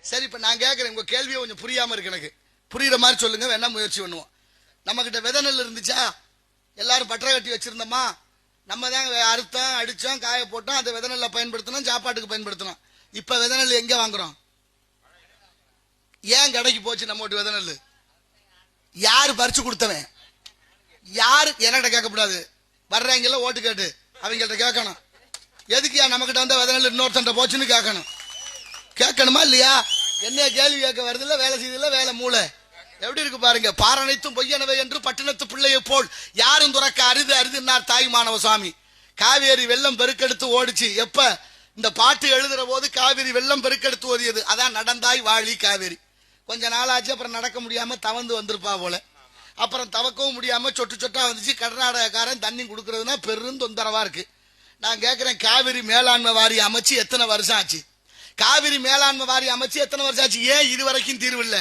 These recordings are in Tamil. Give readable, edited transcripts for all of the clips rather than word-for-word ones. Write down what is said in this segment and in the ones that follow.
சரி, இப்ப நான் கேட்கறேன், உங்க கேள்வியை கொஞ்சம் புரியாம இருக்கு, எனக்கு புரியுற மாதிரி சொல்லுங்க, வேணா முயற்சி பண்ணுவோம். நம்ம கிட்ட விதை நெல் இருந்துச்சா? எல்லாரும் பற்ற கட்டி வச்சிருந்தோமா? நம்ம தான் அறுத்தோம், அடிச்சோம், காய போட்டோம், அந்த விதை நெல்லை பயன்படுத்தணும், சாப்பாட்டுக்கு பயன்படுத்தணும். இப்ப விதை நெல் எங்க வாங்குறோம்? ஏன் கடைக்கு போச்சு நம்ம விதை நெல்? யாரு பறிச்சு கொடுத்தவன்? யாரு? என்கிட்ட கேட்கக்கூடாது, வர்றவங்கள ஓட்டு கேட்டு அவங்கள்ட்ட கேட்கணும். எதுக்கு நம்ம கிட்ட வந்த விதை நெல் இன்னொருத்தன் போச்சுன்னு கேட்கணும். கேட்கணுமா இல்லையா? என்ன கேள்வி கேட்க வருது இல்ல, வேலை செய்யல, வேலை மூளை எப்படி இருக்கு பாருங்க. பாரனைத்தும் பொய்யனவை என்று பட்டினத்து பிள்ளையை போல் யாரும் துறக்க அரிது அரிதுன்னார் தாய் மாணவ சுவாமி. காவேரி வெள்ளம் பெருக்கெடுத்து ஓடிச்சு. எப்ப இந்த பாட்டு எழுதுற போது காவேரி வெள்ளம் பெருக்கெடுத்து ஓடியது. அதான் நடந்தாய் வாழி காவேரி. கொஞ்ச நாளாச்சு, அப்புறம் நடக்க முடியாம தவந்து வந்திருப்பா போல. அப்புறம் தவக்கவும் முடியாம சொட்டு சொட்டா வந்துச்சு. கர்நாடகக்காரன் தண்ணி கொடுக்கறதுனா பெரும் தொந்தரவா இருக்கு. நான் கேட்கிறேன், காவிரி மேலாண்மை வாரி அமைச்சு எத்தனை வருஷம் ஆச்சு? காவிரி மேலாண்மை வாரி அமைச்சு எத்தனை வருஷம் ஆச்சு? ஏன் இதுவரைக்கும் தீர்வு இல்லை?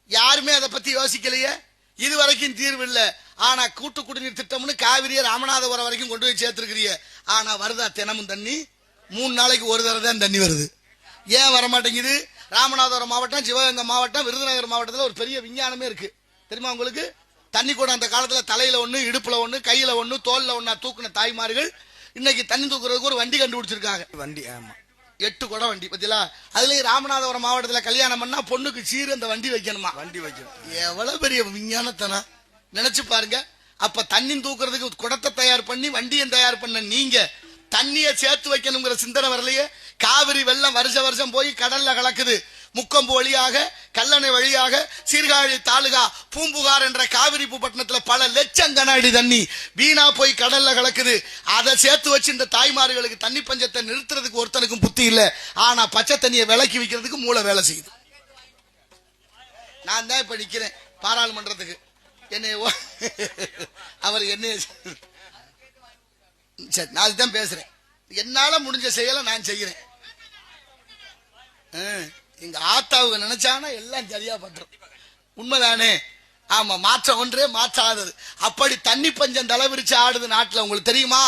யாருமே அதை பத்தி யோசிக்கலையே. இதுவரைக்கும் தீர்வு இல்லை. ஆனா கூட்டு குடிநீர் திட்டம்னு காவிரியை ராமநாதபுரம் வரைக்கும் கொண்டு போய் சேர்த்திருக்கிறிய. ஆனா வருதா தினமும் தண்ணி? 3 நாளைக்கு ஒரு தடவை தான் தண்ணி வருது. ஏன் வரமாட்டேங்குது? ராமநாதபுரம் மாவட்டம், சிவகங்கை மாவட்டம், விருதுநகர் மாவட்டத்தில் ஒரு பெரிய விஞ்ஞானமே இருக்கு தெரியுமா உங்களுக்கு? தண்ணி கூட அந்த காலத்துல தலையில ஒண்ணு, இடுப்புல ஒண்ணு, கையில ஒண்ணு, தோல்ல ஒண்ணா தூக்குன தாய்மார்கள் இன்னைக்கு தண்ணி தூக்குறதுக்கு ஒரு வண்டி கண்டுபிடிச்சிருக்காங்க. வண்டி, ஆமா, 8 குடம் வண்டி பத்தியா? அதுலயும் ராமநாதபுரம் மாவட்டத்தில் கல்யாணம் பண்ணா பொண்ணுக்கு சீர் அந்த வண்டி வைக்கணுமா? வண்டி வைக்கணும். எவ்வளவு பெரிய விஞ்ஞானத்தனம் நினைச்சு பாருங்க. அப்ப தண்ணி தூக்குறதுக்கு குடத்தை தயார் பண்ணி வண்டியும் தயார் பண்ண நீங்க தண்ணிய சேர்த்து வைக்கணுங்கிற சிந்தனை வரலையே. காவிரி வெள்ளம் வருஷம் போய் கடல்ல கலக்குது. முக்கொம்பு வழியாக, கல்லணை வழியாக, சீர்காழி தாலுகா பூம்புகார் என்ற காவிரி பூப்பட்டினத்தில் பல லட்சம் கன அடி தண்ணி வீணா போய் கடல்ல கலக்குது. அதை சேர்த்து வச்சு இந்த தாய்மார்களுக்கு தண்ணி பஞ்சத்தை நிறுத்துறதுக்கு ஒருத்தனுக்கும் புத்தி இல்ல. ஆனா பச்சை தண்ணியை விலைக்கு விற்கிறதுக்கு மூளை வேலை செய்யுது. நான் தான் இப்ப நிக்கிறேன் பாராளுமன்றத்துக்கு. என்னை அவர் என்ன சரி, நான் அதுதான் பேசுறேன். என்னால முடிஞ்ச செயலை நான் செய்யறேன். எங்க ஆத்தாவுக்கு நினைச்சானா எல்லாம் சரியா பண்றோம். உண்மைதானே? ஆமா, மாற்றம் ஒன்றே மாற்றாதது. அப்படி தண்ணி பஞ்சம் தலைவிரிச்சு ஆடுது நாட்டுல. உங்களுக்கு தெரியுமா?